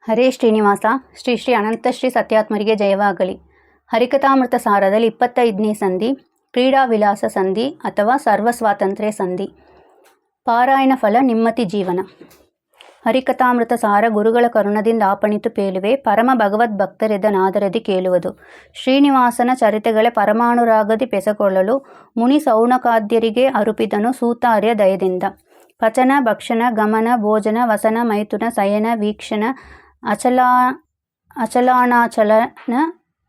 ಹರೇ ಶ್ರೀನಿವಾಸ. ಶ್ರೀ ಶ್ರೀ ಅನಂತ ಶ್ರೀ ಸತ್ಯಾತ್ಮರಿಗೆ ಜಯವಾಗಲಿ. ಹರಿಕಥಾಮೃತ ಸಾರದಲ್ಲಿ 25ನೇ ಸಂಧಿ ಕ್ರೀಡಾ ವಿಲಾಸ ಸಂಧಿ ಅಥವಾ ಸರ್ವ ಸ್ವಾತಂತ್ರ್ಯ ಸಂಧಿ. ಪಾರಾಯಣ ಫಲ ನಿಮ್ಮತಿ ಜೀವನ. ಹರಿಕಥಾಮೃತ ಸಾರ ಗುರುಗಳ ಕರುಣದಿಂದ ಆಪಣಿತು ಪೇಲುವೆ, ಪರಮ ಭಗವದ್ ಭಕ್ತರಿದ್ದ ನಾದರದಿ ಕೇಳುವುದು. ಶ್ರೀನಿವಾಸನ ಚರಿತೆಗಳೇ ಪರಮಾನುರಾಗದಿ ಬೆಸಗೊಳ್ಳಲು ಮುನಿ ಸೌನಕಾದ್ಯರಿಗೆ ಅರುಪಿದನು ಸೂತಾರ್ಯ ದಯದಿಂದ. ಪಚನ ಭಕ್ಷಣ ಗಮನ ಭೋಜನ ವಸನ ಮೈಥುನ ಶಯನ ವೀಕ್ಷಣ ಅಚಲಾನಾಚಲನ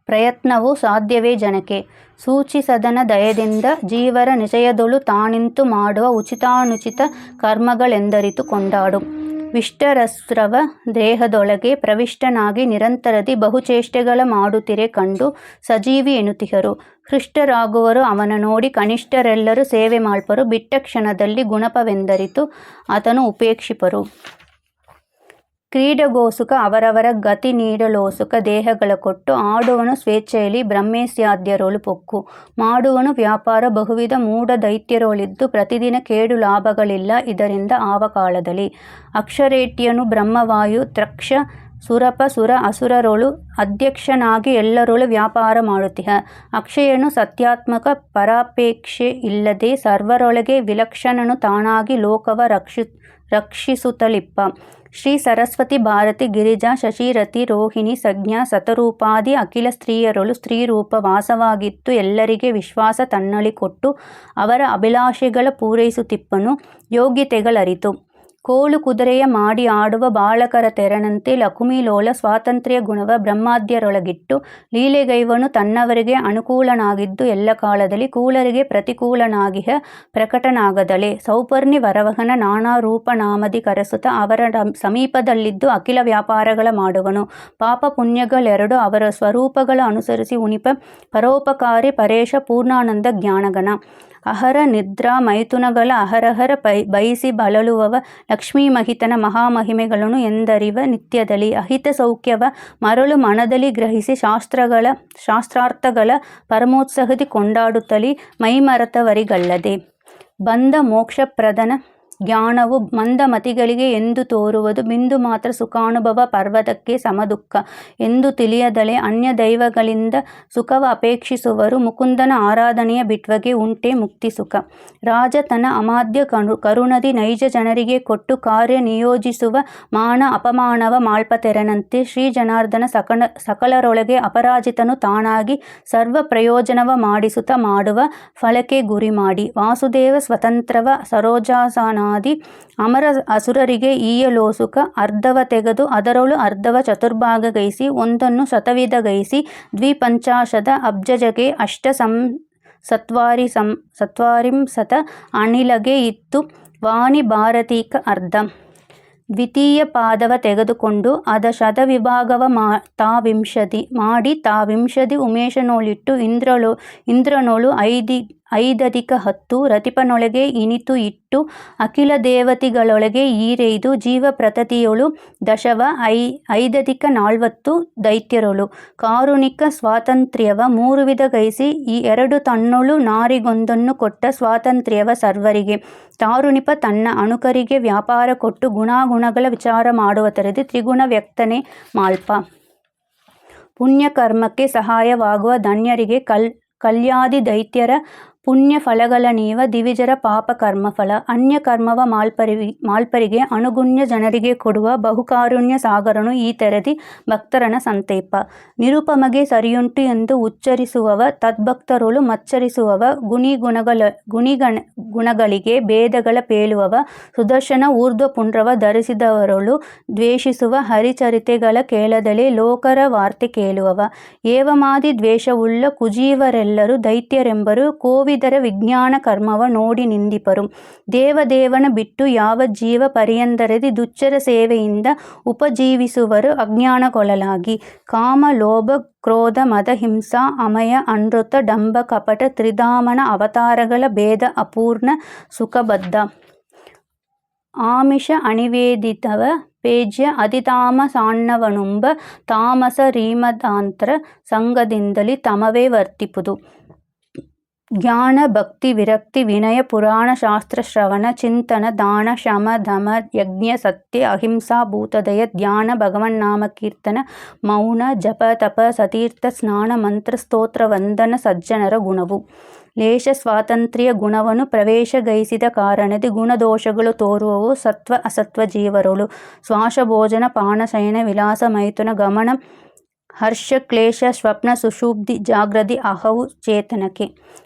ಪ್ರಯತ್ನವು ಸಾಧ್ಯವೇ ಜನಕ್ಕೆ. ಸೂಚಿಸದನ ದಯದಿಂದ ಜೀವರ ನಿಚಯದೊಳು ತಾನಿಂತು ಮಾಡುವ ಉಚಿತಾನುಚಿತ ಕರ್ಮಗಳೆಂದರಿತು ಕೊಂಡಾಡು. ವಿಷ್ಟರಸ್ರವ ದೇಹದೊಳಗೆ ಪ್ರವಿಷ್ಟನಾಗಿ ನಿರಂತರದಿ ಬಹುಚೇಷ್ಟೆಗಳ ಮಾಡುತ್ತಿರೆ ಕಂಡು ಸಜೀವಿ ಎನ್ನುತ್ತಿಹರು. ಹೃಷ್ಟರಾಗುವರು ಅವನ ನೋಡಿ ಕನಿಷ್ಠರೆಲ್ಲರೂ ಸೇವೆ ಮಾಳ್ಪರು. ಬಿಟ್ಟ ಕ್ಷಣದಲ್ಲಿ ಗುಣಪವೆಂದರಿತು ಆತನು ಉಪೇಕ್ಷಿಪರು. ಕ್ರೀಡೆಗೋಸುಕ ಅವರವರ ಗತಿ ನೀಡಲೋಸುಕ ದೇಹಗಳ ಕೊಟ್ಟು ಆಡುವನು ಸ್ವೇಚ್ಛೆಯಲ್ಲಿ ಬ್ರಹ್ಮೇಸ್ಯಾದ್ಯರೊಳು ಪೊಕ್ಕು. ಮಾಡುವನು ವ್ಯಾಪಾರ ಬಹುವಿಧ ಮೂಢ ದೈತ್ಯರೊಳಿದ್ದು ಪ್ರತಿದಿನ ಕೇಡು ಲಾಭಗಳಿಲ್ಲ ಇದರಿಂದ ಆವ ಕಾಲದಲ್ಲಿ. ಅಕ್ಷರೇಟ್ಯನು ಬ್ರಹ್ಮವಾಯು ತ್ರಕ್ಷ ಸುರಪ ಸುರ ಅಸುರರೊಳು ಅಧ್ಯಕ್ಷನಾಗಿ ಎಲ್ಲರೊಳು ವ್ಯಾಪಾರ ಮಾಡುತ್ತಿಹ. ಅಕ್ಷಯನು ಸತ್ಯಾತ್ಮಕ ಪರಾಪೇಕ್ಷೆ ಇಲ್ಲದೆ ಸರ್ವರೊಳಗೆ ವಿಲಕ್ಷಣನು ತಾನಾಗಿ ಲೋಕವ ರಕ್ಷಿಸುತ್ತಲಿಪ್ಪ. ಶ್ರೀ ಸರಸ್ವತಿ ಭಾರತಿ ಗಿರಿಜಾ ಶಶಿರತಿ ರೋಹಿಣಿ ಸಂಜ್ಞಾ ಶತರೂಪಾದಿ ಅಖಿಲ ಸ್ತ್ರೀಯರೊಳು ಸ್ತ್ರೀರೂಪ ವಾಸವಾಗಿತ್ತು ಎಲ್ಲರಿಗೆ ವಿಶ್ವಾಸ ತನ್ನಳಿ ಕೊಟ್ಟು ಅವರ ಅಭಿಲಾಷೆಗಳ ಪೂರೈಸುತ್ತಿಪ್ಪನು ಯೋಗ್ಯತೆಗಳರಿತು. ಕೋಲು ಕುದುರೆಯ ಮಾಡಿ ಆಡುವ ಬಾಲಕರ ತೆರನಂತೆ ಲಕುಮಿಲೋಲ ಸ್ವಾತಂತ್ರ್ಯ ಗುಣವ ಬ್ರಹ್ಮಾದ್ಯರೊಳಗಿಟ್ಟು ಲೀಲೆಗೈವನು ತನ್ನವರಿಗೆ ಅನುಕೂಲನಾಗಿದ್ದು ಎಲ್ಲ ಕಾಲದಲ್ಲಿ ಕೂಲರಿಗೆ ಪ್ರತಿಕೂಲನಾಗಿಹ ಪ್ರಕಟನಾಗದಲೆ. ಸೌಪರ್ಣಿ ವರವಹನ ನಾನಾ ರೂಪ ನಾಮದಿ ಕರೆಸುತ್ತ ಅವರ ಸಮೀಪದಲ್ಲಿದ್ದು ಅಖಿಲ ವ್ಯಾಪಾರಗಳ ಮಾಡುವನು. ಪಾಪ ಪುಣ್ಯಗಳೆರಡು ಅವರ ಸ್ವರೂಪಗಳ ಅನುಸರಿಸಿ ಉಣಿಪ ಪರೋಪಕಾರಿ ಪರೇಶ ಪೂರ್ಣಾನಂದ ಜ್ಞಾನಗಣ. ಅಹರ ನಿದ್ರಾ ಮೈಥುನಗಳ ಅಹರಹರ ಬಯಸಿ ಬಳಲುವವ ಲಕ್ಷ್ಮೀಮಹಿತನ ಮಹಾಮಹಿಮೆಗಳನ್ನು ಎಂದರಿವ ನಿತ್ಯದಲ್ಲಿ. ಅಹಿತ ಸೌಖ್ಯವ ಮರಳು ಮನದಲ್ಲಿ ಗ್ರಹಿಸಿ ಶಾಸ್ತ್ರಾರ್ಥಗಳ ಪರಮೋತ್ಸಾಹದಿ ಕೊಂಡಾಡುತ್ತಲೇ ಮೈಮರೆತವರಿಗಲ್ಲದೆ. ಬಂಧ ಮೋಕ್ಷಪ್ರದನ ಜ್ಞಾನವು ಮಂದಮತಿಗಳಿಗೆ ಎಂದು ತೋರುವುದು ಬಿಂದು ಮಾತ್ರ ಸುಖಾನುಭವ ಪರ್ವತಕ್ಕೆ ಸಮದುಃಖ ಎಂದು ತಿಳಿಯದಲೆ. ಅನ್ಯ ದೈವಗಳಿಂದ ಸುಖವ ಅಪೇಕ್ಷಿಸುವರು ಮುಕುಂದನ ಆರಾಧನೆಯ ಬಿಟ್ವಗೆ ಉಂಟೆ ಮುಕ್ತಿ ಸುಖ. ರಾಜ ತನ್ನ ಅಮಾದ್ಯ ಕರುಣದಿ ನೈಜ ಜನರಿಗೆ ಕೊಟ್ಟು ಕಾರ್ಯ ನಿಯೋಜಿಸುವ ಮಾನ ಅಪಮಾನವ ಮಾಳ್ಪತೆರನಂತೆ. ಶ್ರೀ ಜನಾರ್ದನ ಸಕಲರೊಳಗೆ ಅಪರಾಜಿತನು ತಾನಾಗಿ ಸರ್ವ ಪ್ರಯೋಜನವ ಮಾಡಿಸುತ್ತ ಮಾಡುವ ಫಲಕ್ಕೆ ಗುರಿ ಮಾಡಿ. ವಾಸುದೇವ ಸ್ವತಂತ್ರವ ಸರೋಜಾಸನಾದಿ ಅಮರ ಅಸುರರಿಗೆ ಈಯಲೋಸುಕ ಅರ್ಧವ ತೆಗೆದು ಅದರೊಳು ಅರ್ಧವ ಚತುರ್ಭಾಗಗೈಸಿ ಒಂದನ್ನು ಶತವಿಧಗೈಸಿ ದ್ವಿಪಂಚಾಶದ ಅಬ್ಜಜಗೆ ಅಷ್ಟ ಸತ್ವಾರಿಂಶತ ಅಣಿಲಗೆ ಇತ್ತು ವಾಣಿ ಭಾರತೀಕ ಅರ್ಧ. ದ್ವಿತೀಯ ಪಾದವ ತೆಗೆದುಕೊಂಡು ಅದ ಶತವಿಭಾಗವ ಮಾಡಿ ತಾವಿಂಶದಿ ಉಮೇಶನೊಳಿಟ್ಟು ಇಂದ್ರನೊಳು ಐದಧಿಕ 10 ರತಿಪನೊಳಗೆ ಇನಿತು ಇಟ್ಟು ಅಖಿಲ ದೇವತೆಗಳೊಳಗೆ ಈರೈದು ಜೀವ ಪ್ರತತಿಯೊಳು ದಶವ ಐದಧಿಕ 40 ದೈತ್ಯರೊಳು. ಕಾರುಣಿಕ ಸ್ವಾತಂತ್ರ್ಯವ 3 ವಿಧಗೈಸಿ ಈ 2 ತನ್ನೊಳು ನಾರಿಗೊಂದನ್ನು ಕೊಟ್ಟ ಸ್ವಾತಂತ್ರ್ಯವ ಸರ್ವರಿಗೆ. ತಾರುಣಿಪ ತನ್ನ ಅಣುಕರಿಗೆ ವ್ಯಾಪಾರ ಕೊಟ್ಟು ಗುಣಾಗುಣಗಳ ವಿಚಾರ ಮಾಡುವ ತೆರೆದು ತ್ರಿಗುಣ ವ್ಯಕ್ತನೆ ಮಾಲ್ಪ. ಪುಣ್ಯಕರ್ಮಕ್ಕೆ ಸಹಾಯವಾಗುವ ಧನ್ಯರಿಗೆ ಕಲ್ಯಾದಿ ದೈತ್ಯರ ಪುಣ್ಯ ಫಲಗಳನೀವ ದಿವಿಜರ ಪಾಪ ಕರ್ಮಫಲ. ಅನ್ಯ ಕರ್ಮವ ಮಾಲ್ಪರಿಗೆ ಅನುಗುಣ್ಯ ಜನರಿಗೆ ಕೊಡುವ ಬಹುಕಾರುಣ್ಯ ಸಾಗರನು ಈ ತೆರದಿ ಭಕ್ತರನ ಸಂತೈಪ. ನಿರುಪಮಗೆ ಸರಿಯುಂಟು ಎಂದು ಉಚ್ಚರಿಸುವವ ತದ್ಭಕ್ತರೊಳು ಮಚ್ಚರಿಸುವವ ಗುಣಿಗುಣಗಳಿಗೆ ಭೇದಗಳ ಪೇಳುವವ ಸುದರ್ಶನ ಊರ್ಧ್ವ ಪುಂಡ್ರವ ಧರಿಸಿದವರೊಳು ದ್ವೇಷಿಸುವ ಹರಿಚರಿತೆಗಳ ಕೇಳದಲೇ ಲೋಕರ ವಾರ್ತೆ ಕೇಳುವವ. ಏವಮಾದಿ ದ್ವೇಷವುಳ್ಳ ಕುಜೀವರೆಲ್ಲರೂ ದೈತ್ಯರೆಂಬರು ಕೋವಿದರ ವಿಜ್ಞಾನ ಕರ್ಮವ ನೋಡಿ ನಿಂದಿಪರು. ದೇವದೇವನ ಬಿಟ್ಟು ಯಾವ ಜೀವ ಪರ್ಯಂತರದಿ ದುಚ್ಚರ ಸೇವೆಯಿಂದ ಉಪಜೀವಿಸುವರು ಅಜ್ಞಾನಗೊಳಲಾಗಿ. ಕಾಮ ಲೋಭ ಕ್ರೋಧ ಮದ ಹಿಂಸಾ ಅಮಯ ಅನೃತ ಡಂಬ ಕಪಟ ತ್ರಿಧಾಮನ ಅವತಾರಗಳ ಭೇದ ಅಪೂರ್ಣ ಸುಖಬದ್ಧ. ಆಮಿಷ ಅನಿವೇದಿತವ ಪೇಜ್ಯ ಅತಿತಾಮಸಾನ್ನವನುಂಬ ತಾಮಸ ರೀಮದಾಂತರ ಸಂಘದಿಂದಲಿ ತಮವೇ ವರ್ತಿಪುದು. ಜ್ಞಾನ ಭಕ್ತಿ ವಿರಕ್ತಿ ವಿನಯ ಪುರಾಣ ಶಾಸ್ತ್ರ ಶ್ರವಣ ಚಿಂತನ ದಾನ ಶಮ ಧಮ ಯಜ್ಞ ಸತ್ಯ ಅಹಿಂಸಾ ಭೂತದಯ ಧ್ಯಾನ ಭಗವನ್ನಾಮ ಕೀರ್ತನ ಮೌನ ಜಪ ತಪ ಸತೀರ್ಥ ಸ್ನಾನ ಮಂತ್ರ ಸ್ತೋತ್ರ ವಂದನ ಸಜ್ಜನರ ಗುಣವು. ಲೇಷ ಸ್ವಾತಂತ್ರ್ಯ ಗುಣವನ್ನು ಪ್ರವೇಶಗೈಸಿದ ಕಾರಣದಿ ಗುಣದೋಷಗಳು ತೋರುವವು ಸತ್ವ ಅಸತ್ವ ಜೀವರುಳು. ಶ್ವಾಸ ಭೋಜನ ಪಾನ ಶಯನ ವಿಲಾಸ ಮೈಥುನ ಗಮನ ಹರ್ಷ ಕ್ಲೇಶ ಸ್ವಪ್ನ ಸುಷುಪ್ತಿ ಜಾಗ್ರತಿ ಅಹವು ಚೇತನಕ್ಕೆ.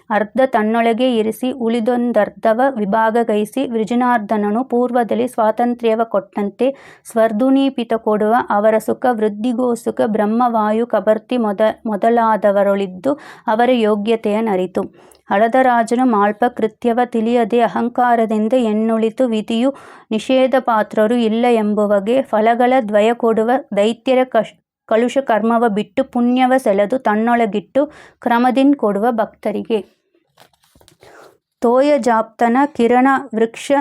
ಅರ್ಧ ತನ್ನೊಳಗೆ ಇರಿಸಿ ಉಳಿದೊಂದರ್ಧವ ವಿಭಾಗಗೈಸಿ ವಿಜನಾರ್ದನನು ಪೂರ್ವದಲ್ಲಿ ಸ್ವಾತಂತ್ರ್ಯವ ಕೊಟ್ಟಂತೆ ಸ್ವರ್ಧುನೀಪಿತ ಕೊಡುವ ಅವರ ಸುಖ ವೃದ್ಧಿಗೋಸುಖ ಬ್ರಹ್ಮವಾಯು ಕಬರ್ತಿ ಮೊದಲಾದವರೊಳಿದ್ದು ಅವರ ಯೋಗ್ಯತೆಯ ನರಿತು. ಹಳದರಾಜನು ಮಾಲ್ಪ ಕೃತ್ಯವ ತಿಳಿಯದೆ ಅಹಂಕಾರದಿಂದ ಎನ್ನುಳಿತು ವಿಧಿಯು ನಿಷೇಧ ಪಾತ್ರರು ಇಲ್ಲ ಎಂಬುವಗೆ ಫಲಗಳ ದ್ವಯ ಕೊಡುವ ದೈತ್ಯರ ಕಲುಷ ಕರ್ಮವ ಬಿಟ್ಟು ಪುಣ್ಯವ ಸೆಳೆದು ತನ್ನೊಳಗಿಟ್ಟು ಕ್ರಮದಿನ್ ಕೊಡುವ ಭಕ್ತರಿಗೆ. ತೋಯ ಜಾಪ್ತನ ಕಿರಣ ವೃಕ್ಷ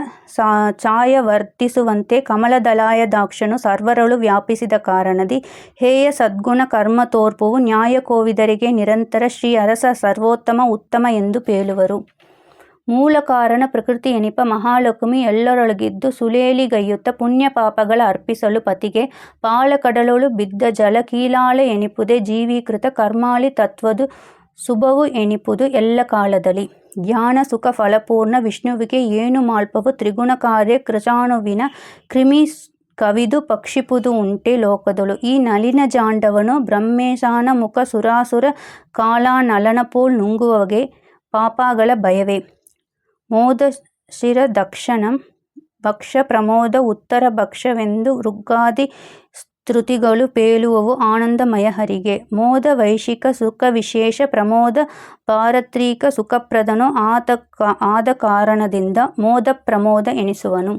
ಛಾಯ ವರ್ತಿಸುವಂತೆ ಕಮಲದಲಾಯ ದಾಕ್ಷನು ಸರ್ವರಳು ವ್ಯಾಪಿಸಿದ ಕಾರಣದಿ ಹೇಯ ಸದ್ಗುಣ ಕರ್ಮ ತೋರ್ಪುವು ನ್ಯಾಯ ಕೋವಿದರಿಗೆ ನಿರಂತರ ಶ್ರೀ ಅರಸ ಸರ್ವೋತ್ತಮ ಉತ್ತಮ ಎಂದು ಪೇಳುವರು. ಮೂಲ ಕಾರಣ ಪ್ರಕೃತಿ ಎನಿಪ ಮಹಾಲಕ್ಷ್ಮಿ ಎಲ್ಲರೊಳಗಿದ್ದು ಸುಲೇಲಿಗೈಯುತ್ತ ಪುಣ್ಯ ಪಾಪಗಳ ಅರ್ಪಿಸಲು ಪತಿಗೆ ಪಾಳ ಕಡಲೊಳು ಬಿದ್ದ ಜಲ ಕೀಲಾಳ ಎನಿಪುದೇ ಜೀವೀಕೃತ ಕರ್ಮಾಳಿ ತತ್ವದು ಶುಭವು ಎನಿಪುದು ಎಲ್ಲ ಕಾಲದಲ್ಲಿ. ಧ್ಯಾನ ಸುಖ ಫಲಪೂರ್ಣ ವಿಷ್ಣುವಿಗೆ ಏನು ಮಾಲ್ಪವು ತ್ರಿಗುಣ ಕಾರ್ಯ ಕೃಚಾಣುವಿನ ಕ್ರಿಮಿ ಕವಿದು ಪಕ್ಷಿಪುದು ಉಂಟೆ ಲೋಕದಳು. ಈ ನಲಿನ ಜಾಂಡವನು ಬ್ರಹ್ಮೇಶಾನ ಮುಖ ಸುರಾಸುರ ಕಾಲಾನಲನ ಪೋಲ್ ನುಂಗುವಗೆ ಪಾಪಗಳ ಭಯವೇ. ಮೋದ ಶಿರ ದಕ್ಷಿಣಂ ಭಕ್ಷ ಪ್ರಮೋದ ಉತ್ತರ ಭಕ್ಷವೆಂದು ಋಗ್ಗಾದಿ ಸ್ತುತಿಗಳು ಪೇಳುವವು ಆನಂದಮಯ ಹರಿಗೆ. ಮೋದ ವೈಶಿಕ ಸುಖ ವಿಶೇಷ ಪ್ರಮೋದ ಪಾರತ್ರಿಕ ಸುಖಪ್ರದನು ಆದ ಕಾರಣದಿಂದ ಮೋದ ಪ್ರಮೋದ ಎನಿಸುವನು.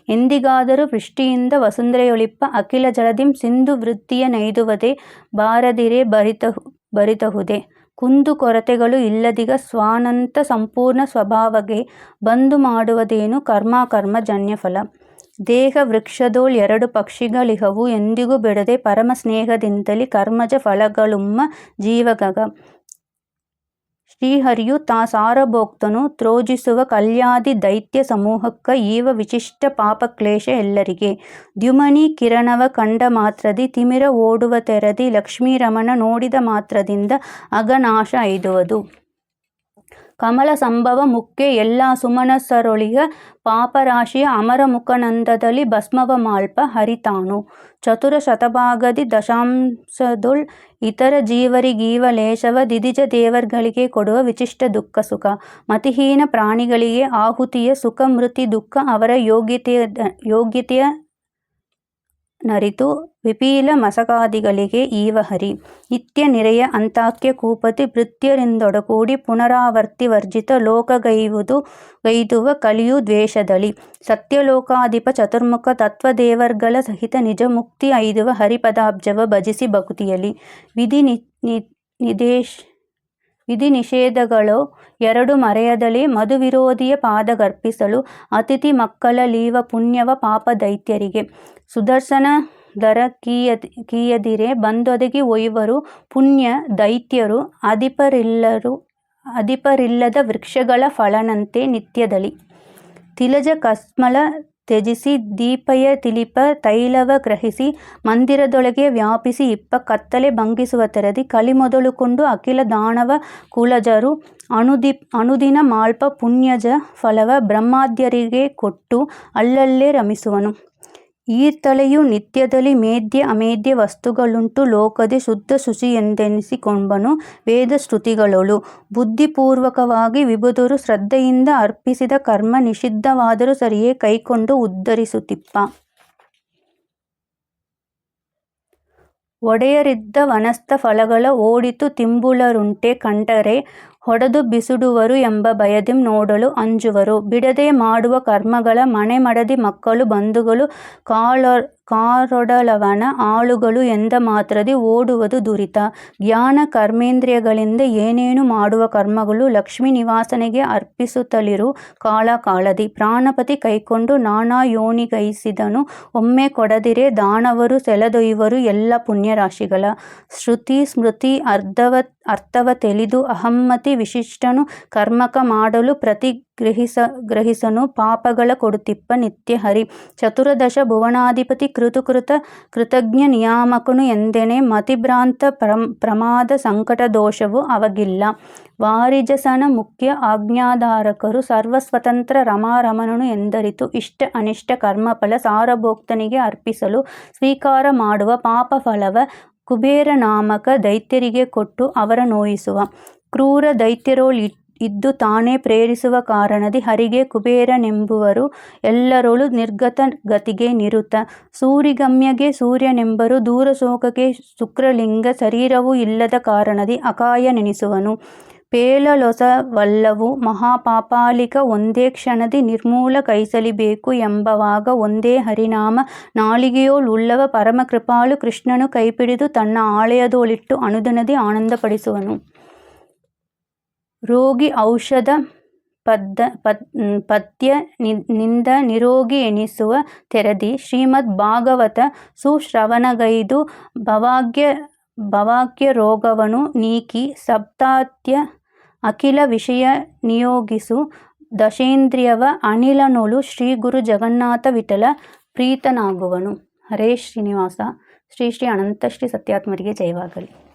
ಎಂದಿಗಾದರೂ ವೃಷ್ಟಿಯಿಂದ ವಸುಂಧರೆಯೊಳಿಪ್ಪ ಅಖಿಲ ಜಲದಿಂ ಸಿಂಧು ವೃತ್ತಿಯ ನೈದುವದೆ ಬಾರದಿರೆ ಬರಿತಹುದೆ. ಕುಂದು ಕೊರತೆಗಳು ಇಲ್ಲದಿಗ ಸ್ವಾನಂತ ಸಂಪೂರ್ಣ ಸ್ವಭಾವಗೆ ಬಂದು ಮಾಡುವುದೇನು ಕರ್ಮ ಜನ್ಯಫಲ. ದೇಹ ವೃಕ್ಷದೋಳ್ ಎರಡು ಪಕ್ಷಿಗಳಿಹವು ಎಂದಿಗೂ ಬಿಡದೆ ಪರಮ ಸ್ನೇಹದಿಂದಲಿ ಕರ್ಮಜ ಫಲಗಳುಮ್ಮ ಜೀವಗಗ. ಶ್ರೀಹರಿಯು ತಾ ಸಾರಭೋಕ್ತನು ತ್ರೋಜಿಸುವ ಕಲ್ಯಾದಿ ದೈತ್ಯ ಸಮೂಹಕ್ಕ ಈವ ವಿಶಿಷ್ಟ ಪಾಪ ಕ್ಲೇಶ ಎಲ್ಲರಿಗೆ. ದ್ಯುಮನಿ ಕಿರಣವ ಕಂಡ ಮಾತ್ರದಿ ತಿಮಿರ ಓಡುವ ತೆರದಿ ಲಕ್ಷ್ಮೀರಮಣ ನೋಡಿದ ಮಾತ್ರದಿಂದ ಅಗನಾಶ ಐದುವುದು. ಕಮಲ ಸಂಭವ ಮುಖ್ಯ ಎಲ್ಲ ಸುಮನಸರೊಳಿಗ ಪಾಪರಾಶಿಯ ಅಮರ ಮುಖನಂದದಲ್ಲಿ ಭಸ್ಮವ ಮಾಲ್ಪ ಹರಿತಾನು. ಚತುರ ಶತಭಾಗದಿ ದಶಾಂಶದೊಳ್ ಇತರ ಜೀವರಿಗೀವ ಲೇಶವ ದಿದಿಜ ದೇವರ್ಗಳಿಗೆ ಕೊಡುವ ವಿಶಿಷ್ಟ ದುಃಖ ಸುಖ. ಮತಿಹೀನ ಪ್ರಾಣಿಗಳಿಗೆ ಆಹುತಿಯ ಸುಖ ಮೃತಿ ದುಃಖ ಅವರ ಯೋಗ್ಯತೆಯ ನರಿತು ವಿಪೀಲ ಮಸಕಾದಿಗಳಿಗೆ ಈವ ಹರಿ. ನಿತ್ಯ ನಿರೆಯ ಅಂತಾಕ್ಯ ಕೂಪತಿ ಭೃತ್ಯರಿಂದೊಡಗೂಡಿ ಪುನರಾವರ್ತಿ ವರ್ಜಿತ ಲೋಕಗೈದುವ ಕಲಿಯು ದ್ವೇಷದಳಿ. ಸತ್ಯಲೋಕಾಧಿಪ ಚತುರ್ಮುಖ ತತ್ವದೇವರ್ಗಳ ಸಹಿತ ನಿಜ ಮುಕ್ತಿ ಐದುವ ಹರಿಪದಾಬ್ಜವ ಭಜಿಸಿ ಭಕುತಿಯಲಿ. ವಿಧಿ ನಿಷೇಧಗಳು ಎರಡು ಮರೆಯದಲೇ ಮಧು ವಿರೋಧಿಯ ಪಾದಗರ್ಪಿಸಲು ಅತಿಥಿ ಮಕ್ಕಳ ಲೀವ ಪುಣ್ಯವ ಪಾಪ ದೈತ್ಯರಿಗೆ. ಸುದರ್ಶನ ದರ ಕೀಯದಿರೆ ಬಂದೊದಗಿ ಒಯ್ವರು ಪುಣ್ಯ ದೈತ್ಯರು ಅಧಿಪರಿಲ್ಲದ ವೃಕ್ಷಗಳ ಫಲನಂತೆ ನಿತ್ಯದಲಿ. ತಿಲಜ ಕಸ್ಮಲ ತ್ಯಜಿಸಿ ದೀಪಯ ತಿಲಿಪ ತೈಲವ ಗ್ರಹಿಸಿ ಮಂದಿರದೊಳಗೆ ವ್ಯಾಪಿಸಿ ಇಪ್ಪ ಕತ್ತಲೆ ಭಂಗಿಸುವ ತೆರದಿ ಕಲಿ ಮೊದಲುಕೊಂಡು ಅಖಿಲ ದಾನವ ಕುಲಜರು ಅನುದಿನ ಮಾಲ್ಪ ಪುಣ್ಯಜ ಫಲವ ಬ್ರಹ್ಮಾದ್ಯರಿಗೆ ಕೊಟ್ಟು ಅಲ್ಲಲ್ಲೇ ರಮಿಸುವನು. ಈರ್ತಲೆಯು ನಿತ್ಯದಲ್ಲಿ ಮೇದ್ಯ ಅಮೇದ್ಯ ವಸ್ತುಗಳುಂಟು ಲೋಕದೆ ಶುದ್ಧ ಶುಚಿ ಎಂದೆನಿಸಿಕೊಂಬನು ವೇದ ಶ್ರುತಿಗಳೊಳು. ಬುದ್ಧಿಪೂರ್ವಕವಾಗಿ ವಿಬುಧರು ಶ್ರದ್ಧೆಯಿಂದ ಅರ್ಪಿಸಿದ ಕರ್ಮ ನಿಷಿದ್ಧವಾದರೂ ಸರಿಯೇ ಕೈಕೊಂಡು ಉದ್ಧರಿಸುತ್ತಿಪ್ಪ. ಒಡೆಯರಿದ್ದ ವನಸ್ಥ ಫಲಗಳ ಓಡಿತು ತಿಂಬುಳರುಂಟೆ ಕಂಡರೆ ಹೊಡೆದು ಬಿಸುಡುವರು ಎಂಬ ಭಯದಿಂ ನೋಡಲು ಅಂಜುವರು. ಬಿಡದೆ ಮಾಡುವ ಕರ್ಮಗಳ ಮನೆ ಮಡದಿ ಮಕ್ಕಳು ಬಂಧುಗಳು ಕಾರೊಡಲವನ ಆಳುಗಳು ಎಂದ ಮಾತ್ರದಿ ಓಡುವುದು ದುರಿತ. ಜ್ಞಾನ ಕರ್ಮೇಂದ್ರಿಯಗಳಿಂದ ಏನೇನು ಮಾಡುವ ಕರ್ಮಗಳು ಲಕ್ಷ್ಮೀ ನಿವಾಸನೆಗೆ ಅರ್ಪಿಸುತ್ತಲಿರು ಕಾಲದಿ. ಪ್ರಾಣಪತಿ ಕೈಕೊಂಡು ನಾನಾ ಯೋನಿಗೈಸಿದನು ಒಮ್ಮೆ ಕೊಡದಿರೆ ದಾನವರು ಸೆಳೆದೊಯ್ಯುವರು ಎಲ್ಲ ಪುಣ್ಯರಾಶಿಗಳ. ಶ್ರುತಿ ಸ್ಮೃತಿ ಅರ್ಥವ ತಿಳಿದು ಅಹಮ್ಮತಿ ವಿಶಿಷ್ಟನು ಕರ್ಮಕ ಮಾಡಲು ಗ್ರಹಿಸನು ಪಾಪಗಳ ಕೊಡುತಿಪ್ಪ ನಿತ್ಯ ಹರಿ. ಚತುರ್ದಶ ಭುವನಾಧಿಪತಿ ಕೃತಜ್ಞ ನಿಯಾಮಕನು ಎಂದೆನೆ ಮತಿಭ್ರಾಂತ ಪ್ರಮಾದ ಸಂಕಟ ದೋಷವು ಅವಗಿಲ್ಲ. ವಾರಿಜಸನ ಮುಖ್ಯ ಆಜ್ಞಾಧಾರಕರು ಸರ್ವಸ್ವತಂತ್ರ ರಮಾರಮಣನು ಎಂದರಿತು ಇಷ್ಟ ಅನಿಷ್ಟ ಕರ್ಮಫಲ ಸಾರಭೋಕ್ತನಿಗೆ ಅರ್ಪಿಸಲು ಸ್ವೀಕಾರ ಮಾಡುವ ಪಾಪ ಫಲವ ಕುಬೇರ ನಾಮಕ ದೈತ್ಯರಿಗೆ ಕೊಟ್ಟು ಅವರ ನೋಯಿಸುವ. ಕ್ರೂರ ದೈತ್ಯರೋಳ್ ಇದ್ದು ತಾನೇ ಪ್ರೇರಿಸುವ ಕಾರಣದಿ ಹರಿಗೆ ಕುಬೇರನೆಂಬುವರು ಎಲ್ಲರೊಳು ನಿರ್ಗತ ಗತಿಗೆ ನಿರುತ. ಸೂರಿಗಮ್ಯಗೆ ಸೂರ್ಯನೆಂಬರು ದೂರ ಶೋಕಕ್ಕೆ ಶುಕ್ರಲಿಂಗ ಶರೀರವೂ ಇಲ್ಲದ ಕಾರಣದಿ ಅಕಾಯ ನೆನೆಸುವನು. ಪೇಳಲೊಸವಲ್ಲವು ಮಹಾಪಾಪಾಲಿಕ ಒಂದೇ ಕ್ಷಣದಿ ನಿರ್ಮೂಲ ಕೈಸಲಿಬೇಕು ಎಂಬವಾಗ ಒಂದೇ ಹರಿನಾಮ ನಾಲಿಗೆಯೋಳ್ ಉಳ್ಳವ ಪರಮ ಕೃಪಾಳು ಕೃಷ್ಣನು ಕೈಪಿಡಿದು ತನ್ನ ಆಲಯದೊಳಿಟ್ಟು ಅನುದಿನದಿ ಆನಂದಪಡಿಸುವನು. ರೋಗಿ ಔಷಧ ಪಥ್ಯ ನಿಂದ ನಿರೋಗಿ ಎನಿಸುವ ತೆರದಿ ಶ್ರೀಮದ್ ಭಾಗವತ ಸುಶ್ರವಣಗೈದು ಭವಾಗ್ಯ ರೋಗವನು ನೀಕಿ ಸಪ್ತಾತ್ಯ ಅಖಿಲ ವಿಷಯ ನಿಯೋಗಿಸು ದಶೇಂದ್ರಿಯವ ಅನಿಲನೊಳು ಶ್ರೀ ಗುರು ಜಗನ್ನಾಥ ವಿಠಲ ಪ್ರೀತನಾಗುವನು. ಹರೇ ಶ್ರೀನಿವಾಸ. ಶ್ರೀ ಶ್ರೀ ಅನಂತ ಶ್ರೀ ಸತ್ಯಾತ್ಮರಿಗೆ ಜಯವಾಗಲಿ.